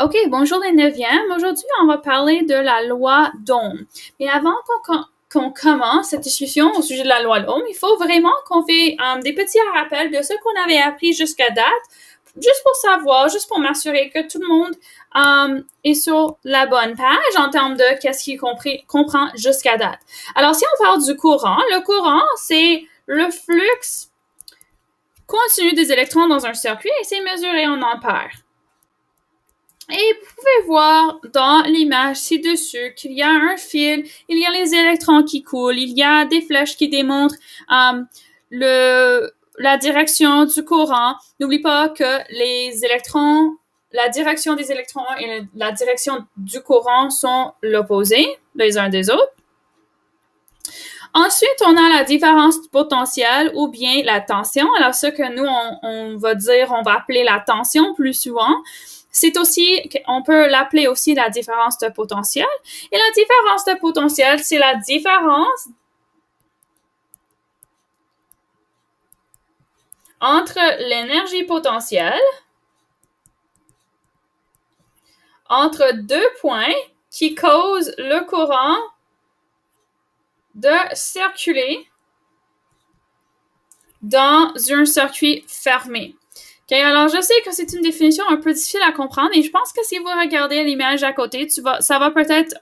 OK, bonjour les neuvièmes. Aujourd'hui, on va parler de la loi d'Ohm. Mais avant qu'on commence cette discussion au sujet de la loi d'Ohm, il faut vraiment qu'on fait des petits rappels de ce qu'on avait appris jusqu'à date, juste pour savoir, juste pour m'assurer que tout le monde est sur la bonne page en termes de qu'est-ce qu'il comprend jusqu'à date. Alors, si on parle du courant, le courant, c'est le flux continu des électrons dans un circuit et c'est mesuré en ampères. Et vous pouvez voir dans l'image ci-dessus qu'il y a un fil, il y a les électrons qui coulent, il y a des flèches qui démontrent la direction du courant. N'oublie pas que les électrons, la direction des électrons et la direction du courant sont l'opposé les uns des autres. Ensuite, on a la différence potentielle ou bien la tension. Alors, ce que nous, on va dire, on va appeler la tension plus souvent. C'est aussi, on peut l'appeler aussi la différence de potentiel. Et la différence de potentiel, c'est la différence entre l'énergie potentielle entre deux points qui causent le courant de circuler dans un circuit fermé. Okay, alors je sais que c'est une définition un peu difficile à comprendre et je pense que si vous regardez l'image à côté, ça va peut-être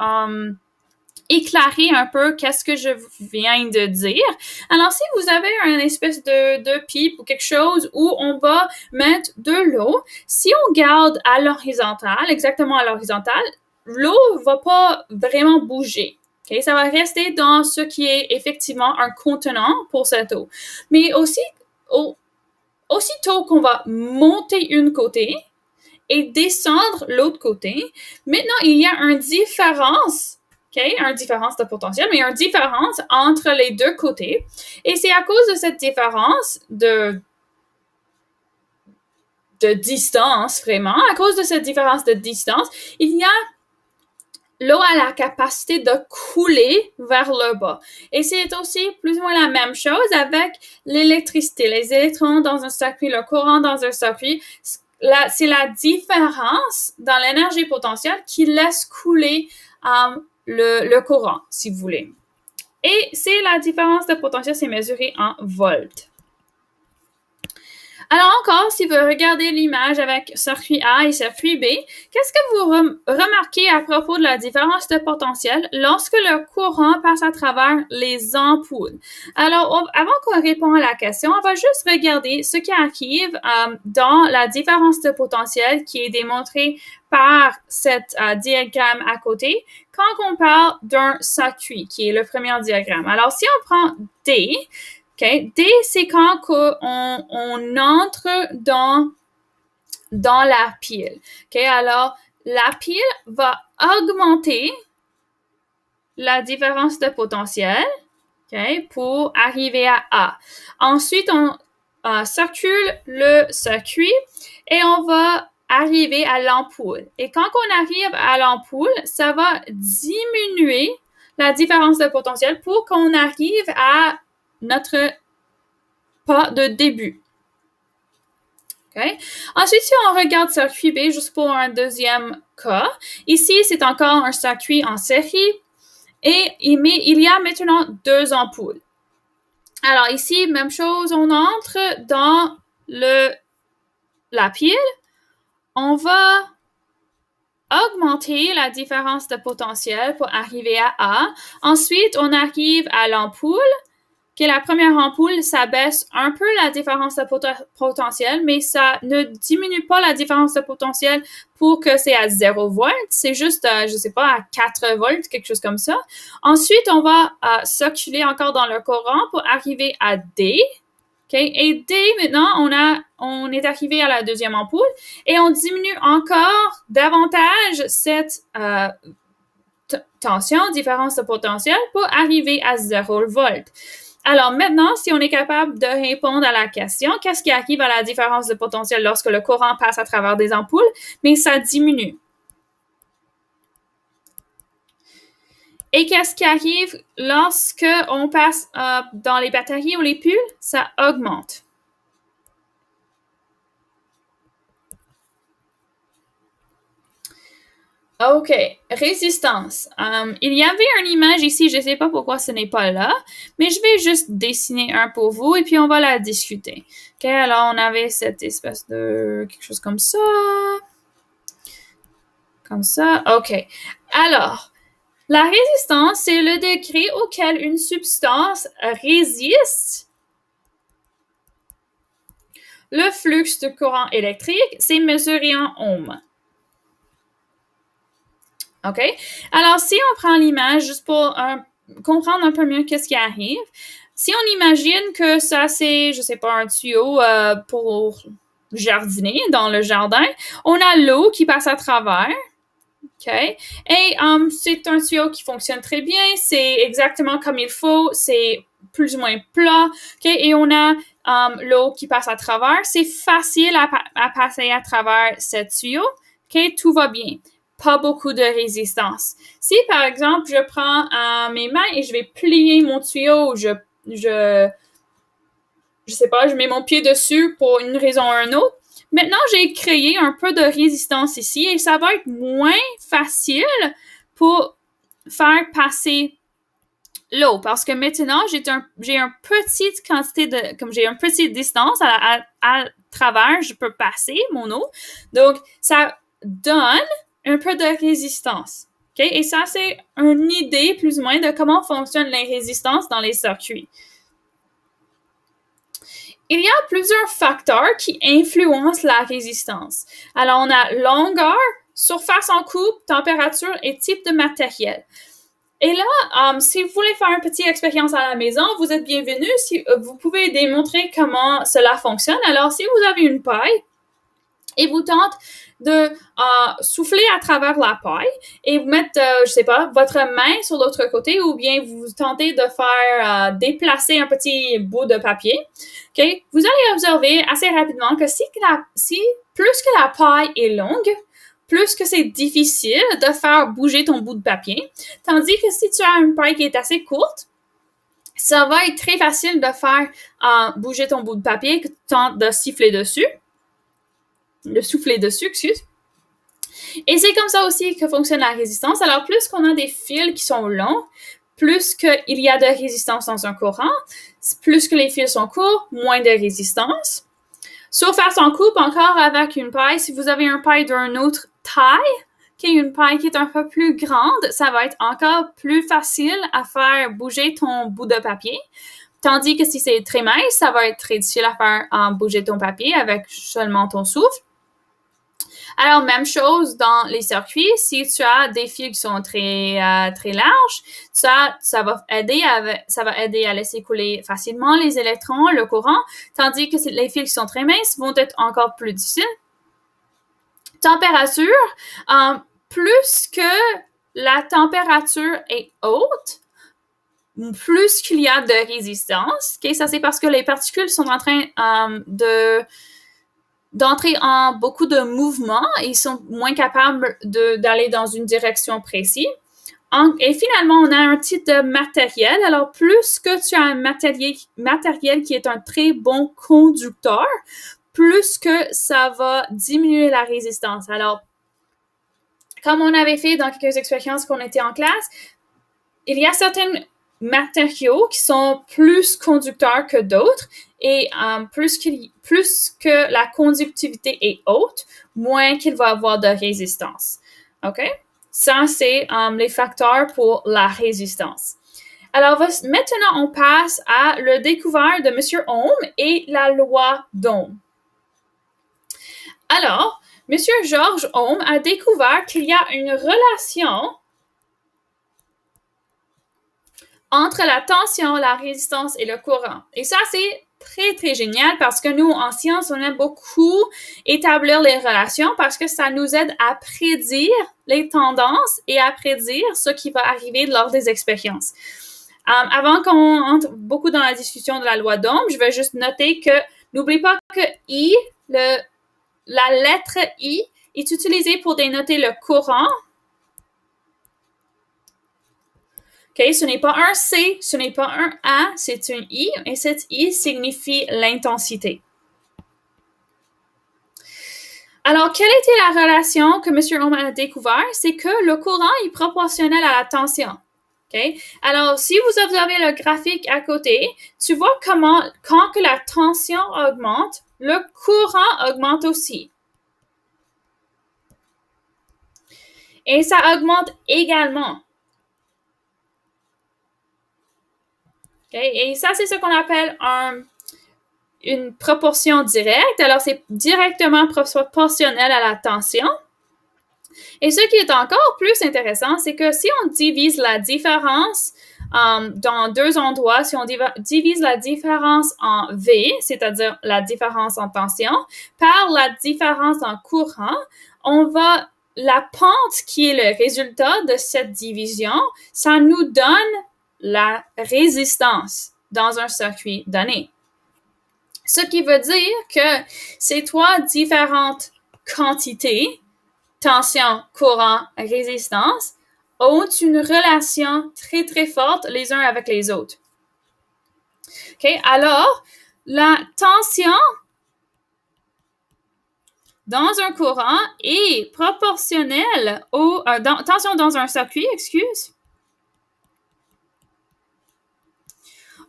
éclairer un peu qu'est-ce que je viens de dire. Alors si vous avez une espèce de pipe ou quelque chose où on va mettre de l'eau, si on garde à l'horizontale, exactement à l'horizontale, l'eau va pas vraiment bouger. Okay? Ça va rester dans ce qui est effectivement un contenant pour cette eau. Mais aussi, aussitôt qu'on va monter une côté et descendre l'autre côté, maintenant, il y a une différence, okay? Une différence de potentiel, mais une différence entre les deux côtés. Et c'est à cause de cette différence de distance, vraiment, à cause de cette différence de distance, il y a l'eau a la capacité de couler vers le bas. Et c'est aussi plus ou moins la même chose avec l'électricité. Les électrons dans un circuit, le courant dans un circuit, c'est la différence dans l'énergie potentielle qui laisse couler le courant, si vous voulez. Et c'est la différence de potentiel, c'est mesuré en volts. Alors encore, si vous regardez l'image avec circuit A et circuit B, qu'est-ce que vous remarquez à propos de la différence de potentiel lorsque le courant passe à travers les ampoules? Alors, avant qu'on réponde à la question, on va juste regarder ce qui arrive dans la différence de potentiel qui est démontrée par cet diagramme à côté quand on parle d'un circuit, qui est le premier diagramme. Alors, si on prend D, okay. D, c'est quand on entre dans la pile. Okay. Alors, la pile va augmenter la différence de potentiel, okay, pour arriver à A. Ensuite, on circule le circuit et on va arriver à l'ampoule. Et quand on arrive à l'ampoule, ça va diminuer la différence de potentiel pour qu'on arrive à notre pas de début. Okay. Ensuite, si on regarde circuit B, juste pour un deuxième cas, ici, c'est encore un circuit en série et il y a maintenant deux ampoules. Alors ici, même chose, on entre dans la pile, on va augmenter la différence de potentiel pour arriver à A. Ensuite, on arrive à l'ampoule, que la première ampoule, ça baisse un peu la différence de potentiel, mais ça ne diminue pas la différence de potentiel pour que c'est à 0 volts. C'est juste, je sais pas, à 4 volts, quelque chose comme ça. Ensuite, on va circuler encore dans le courant pour arriver à D. Okay? Et D, maintenant, on est arrivé à la deuxième ampoule et on diminue encore davantage cette tension, différence de potentiel pour arriver à 0 volts. Alors maintenant, si on est capable de répondre à la question, qu'est-ce qui arrive à la différence de potentiel lorsque le courant passe à travers des ampoules? Mais ça diminue. Et qu'est-ce qui arrive lorsque on passe dans les batteries ou les piles? Ça augmente. OK. Résistance. Il y avait une image ici, je ne sais pas pourquoi ce n'est pas là, mais je vais juste dessiner un pour vous et puis on va la discuter. OK, alors on avait cette espèce de quelque chose comme ça. Comme ça. OK. Alors, la résistance, c'est le degré auquel une substance résiste le flux de courant électrique. C'est mesuré en ohms. OK? Alors, si on prend l'image juste pour comprendre un peu mieux qu'est-ce qui arrive, si on imagine que ça, c'est, je sais pas, un tuyau pour jardiner dans le jardin, on a l'eau qui passe à travers. OK? Et c'est un tuyau qui fonctionne très bien. C'est exactement comme il faut. C'est plus ou moins plat. OK? Et on a l'eau qui passe à travers. C'est facile à passer à travers ce tuyau. OK? Tout va bien. Pas beaucoup de résistance. Si, par exemple, je prends mes mains et je vais plier mon tuyau, je sais pas, je mets mon pied dessus pour une raison ou une autre. Maintenant, j'ai créé un peu de résistance ici et ça va être moins facile pour faire passer l'eau parce que maintenant, j'ai une petite quantité de, comme j'ai une petite distance à travers, je peux passer mon eau. Donc, ça donne un peu de résistance. OK? Et ça, c'est une idée plus ou moins de comment fonctionnent les résistances dans les circuits. Il y a plusieurs facteurs qui influencent la résistance. Alors, on a longueur, surface en coupe, température et type de matériel. Et là, si vous voulez faire une petite expérience à la maison, vous êtes bienvenus. Si vous pouvez démontrer comment cela fonctionne. Alors, si vous avez une paille et vous tentez de souffler à travers la paille et vous mettre, je sais pas, votre main sur l'autre côté ou bien vous tentez de faire déplacer un petit bout de papier, OK? Vous allez observer assez rapidement que si plus que la paille est longue, plus que c'est difficile de faire bouger ton bout de papier, tandis que si tu as une paille qui est assez courte, ça va être très facile de faire bouger ton bout de papier que tu tentes de siffler dessus. Le souffler dessus, excuse. Et c'est comme ça aussi que fonctionne la résistance. Alors, plus qu'on a des fils qui sont longs, plus qu'il y a de résistance dans un courant. Plus que les fils sont courts, moins de résistance. Surface en coupe, encore avec une paille. Si vous avez une paille d'une autre taille, une paille qui est un peu plus grande, ça va être encore plus facile à faire bouger ton bout de papier. Tandis que si c'est très mince, ça va être très difficile à faire bouger ton papier avec seulement ton souffle. Alors, même chose dans les circuits. Si tu as des fils qui sont très larges, ça va aider à laisser couler facilement les électrons, le courant, tandis que les fils qui sont très minces vont être encore plus difficiles. Température, plus que la température est haute, plus qu'il y a de résistance. Okay? Ça, c'est parce que les particules sont en train d'entrer en beaucoup de mouvements et ils sont moins capables d'aller dans une direction précise. Et finalement, on a un type de matériel. Alors, plus que tu as un matériel qui est un très bon conducteur, plus que ça va diminuer la résistance. Alors, comme on avait fait dans quelques expériences qu'on était en classe, il y a certains matériaux qui sont plus conducteurs que d'autres et plus que la conductivité est haute, moins qu'il va avoir de résistance. OK? Ça, c'est les facteurs pour la résistance. Alors, maintenant, on passe à le découvert de M. Ohm et la loi d'Ohm. Alors, M. George Ohm a découvert qu'il y a une relation entre la tension, la résistance et le courant. Et ça, c'est très, très génial parce que nous, en science, on aime beaucoup établir les relations parce que ça nous aide à prédire les tendances et à prédire ce qui va arriver lors des expériences. Avant qu'on entre beaucoup dans la discussion de la loi d'Ohm, je vais juste noter que n'oublie pas que I, la lettre I est utilisée pour dénoter le courant. OK, ce n'est pas un C, ce n'est pas un A, c'est un I, et cette I signifie l'intensité. Alors, quelle était la relation que M. Ohm a découvert? C'est que le courant est proportionnel à la tension. Okay? Alors, si vous observez le graphique à côté, tu vois comment, quand que la tension augmente, le courant augmente aussi. Et ça augmente également. Okay? Et ça, c'est ce qu'on appelle une proportion directe. Alors, c'est directement proportionnel à la tension. Et ce qui est encore plus intéressant, c'est que si on divise la différence dans deux endroits, si on divise la différence en V, c'est-à-dire la différence en tension, par la différence en courant, la pente qui est le résultat de cette division, ça nous donne la résistance dans un circuit donné. Ce qui veut dire que ces trois différentes quantités, tension, courant, résistance, ont une relation très, très forte les uns avec les autres. Okay? Alors, la tension dans un courant est proportionnelle tension dans un circuit,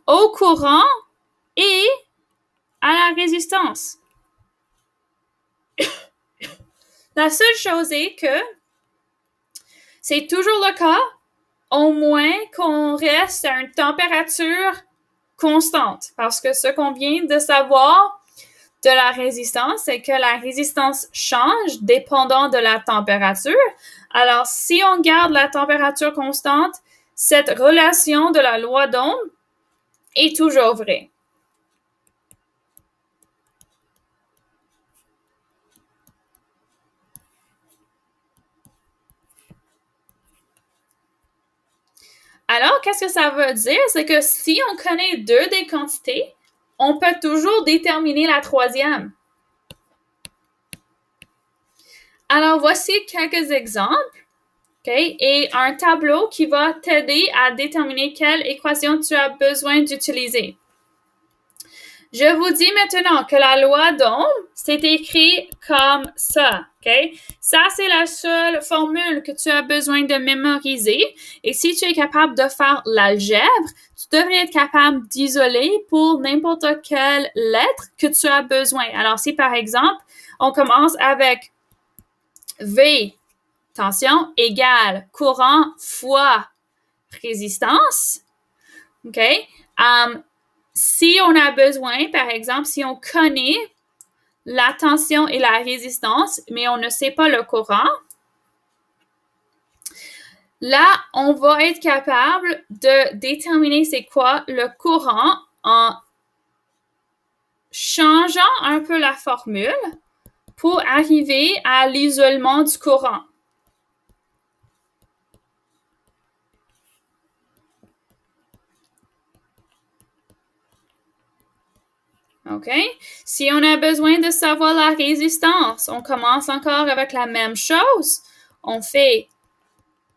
au courant et à la résistance. La seule chose est que c'est toujours le cas, au moins qu'on reste à une température constante. Parce que ce qu'on vient de savoir de la résistance, c'est que la résistance change dépendant de la température. Alors, si on garde la température constante, cette relation de la loi d'Ohm est toujours vraie. Alors, qu'est-ce que ça veut dire? C'est que si on connaît deux des quantités, on peut toujours déterminer la troisième. Alors, voici quelques exemples, okay? Et un tableau qui va t'aider à déterminer quelle équation tu as besoin d'utiliser. Je vous dis maintenant que la loi d'Ohm, c'est écrit comme ça, ok? Ça, c'est la seule formule que tu as besoin de mémoriser. Et si tu es capable de faire l'algèbre, tu devrais être capable d'isoler pour n'importe quelle lettre que tu as besoin. Alors, si par exemple, on commence avec V, tension, égale courant fois résistance, ok? Si on a besoin, par exemple, si on connaît la tension et la résistance, mais on ne sait pas le courant, là, on va être capable de déterminer c'est quoi le courant en changeant un peu la formule pour arriver à l'isolement du courant. OK? Si on a besoin de savoir la résistance, on commence encore avec la même chose. On fait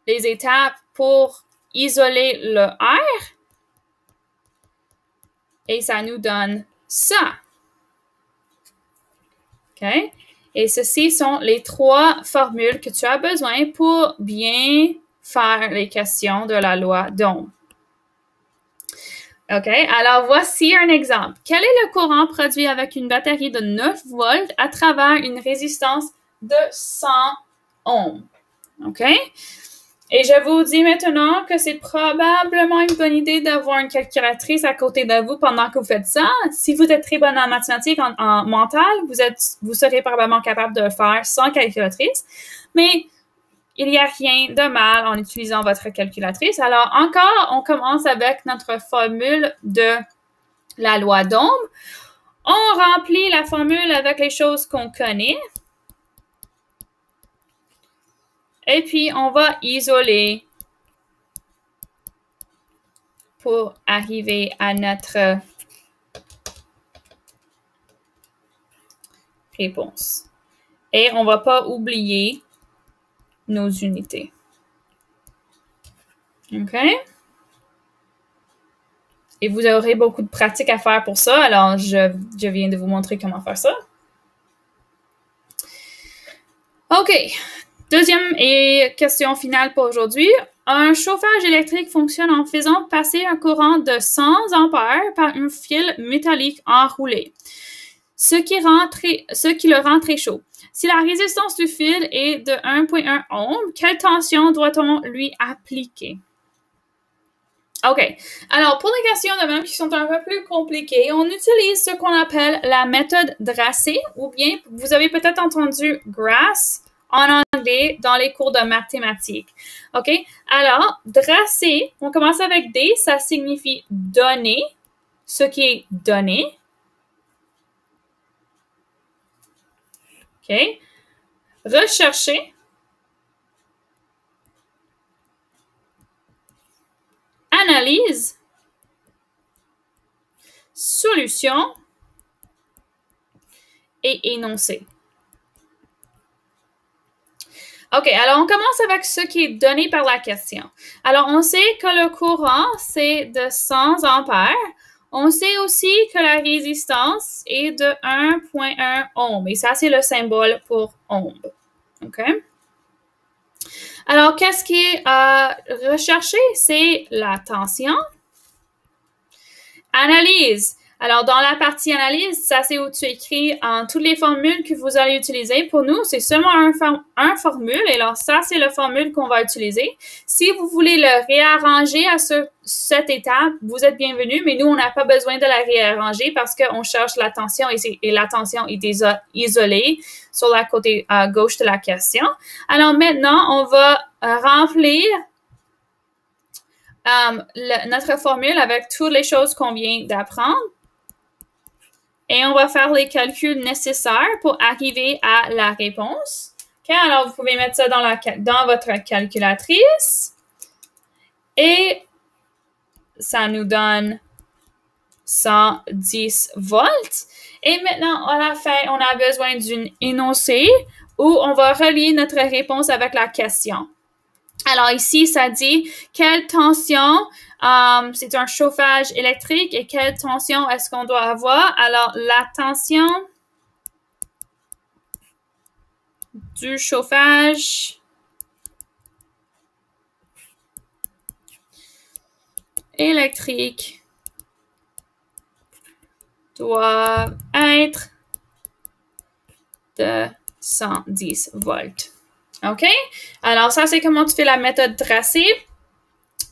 les étapes pour isoler le R. Et ça nous donne ça. OK? Et ceci sont les trois formules que tu as besoin pour bien faire les questions de la loi d'Ohm. OK, alors voici un exemple. Quel est le courant produit avec une batterie de 9 volts à travers une résistance de 100 ohms? OK? Et je vous dis maintenant que c'est probablement une bonne idée d'avoir une calculatrice à côté de vous pendant que vous faites ça. Si vous êtes très bonne en mathématiques, en mental, vous serez probablement capable de le faire sans calculatrice. Mais il n'y a rien de mal en utilisant votre calculatrice. Alors, encore, on commence avec notre formule de la loi d'Ohm. On remplit la formule avec les choses qu'on connaît. Et puis, on va isoler pour arriver à notre réponse. Et on ne va pas oublier nos unités. OK? Et vous aurez beaucoup de pratique à faire pour ça. Alors, je viens de vous montrer comment faire ça. OK. Deuxième et question finale pour aujourd'hui. Un chauffage électrique fonctionne en faisant passer un courant de 100 ampères par un fil métallique enroulé, ce qui le rend très chaud. Si la résistance du fil est de 1,1 ohm, quelle tension doit-on lui appliquer? OK. Alors, pour les questions de même qui sont un peu plus compliquées, on utilise ce qu'on appelle la méthode Dracé, ou bien vous avez peut-être entendu GRASS en anglais dans les cours de mathématiques. OK? Alors, Dracé, on commence avec D, ça signifie donner, ce qui est donné. OK? Rechercher. Analyse. Solution. Et énoncer. OK, alors on commence avec ce qui est donné par la question. Alors, on sait que le courant, c'est de 100 ampères. On sait aussi que la résistance est de 1,1 ohm. Et ça, c'est le symbole pour ohm. OK? Alors, qu'est-ce qui est recherché? C'est la tension. Analyse. Alors, dans la partie analyse, ça c'est où tu écris toutes les formules que vous allez utiliser. Pour nous, c'est seulement un formule. Et alors, ça, c'est la formule qu'on va utiliser. Si vous voulez le réarranger à cette étape, vous êtes bienvenue. Mais nous, on n'a pas besoin de la réarranger parce qu'on cherche la tension et la tension est isolée sur la côté gauche de la question. Alors, maintenant, on va remplir notre formule avec toutes les choses qu'on vient d'apprendre. Et on va faire les calculs nécessaires pour arriver à la réponse. OK, alors vous pouvez mettre ça dans votre calculatrice. Et ça nous donne 110 volts. Et maintenant, à la fin, on a besoin d'une énoncé où on va relier notre réponse avec la question. Alors ici, ça dit quelle tension, c'est un chauffage électrique et quelle tension est-ce qu'on doit avoir? Alors, la tension du chauffage électrique doit être de 110 volts. OK? Alors, ça, c'est comment tu fais la méthode Dracé.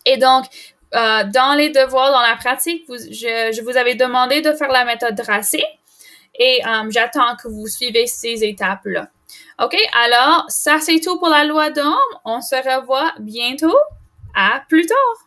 Et donc, dans les devoirs, dans la pratique, je vous avais demandé de faire la méthode Dracé. Et j'attends que vous suivez ces étapes-là. OK? Alors, ça, c'est tout pour la loi d'Ohm. On se revoit bientôt. À plus tard!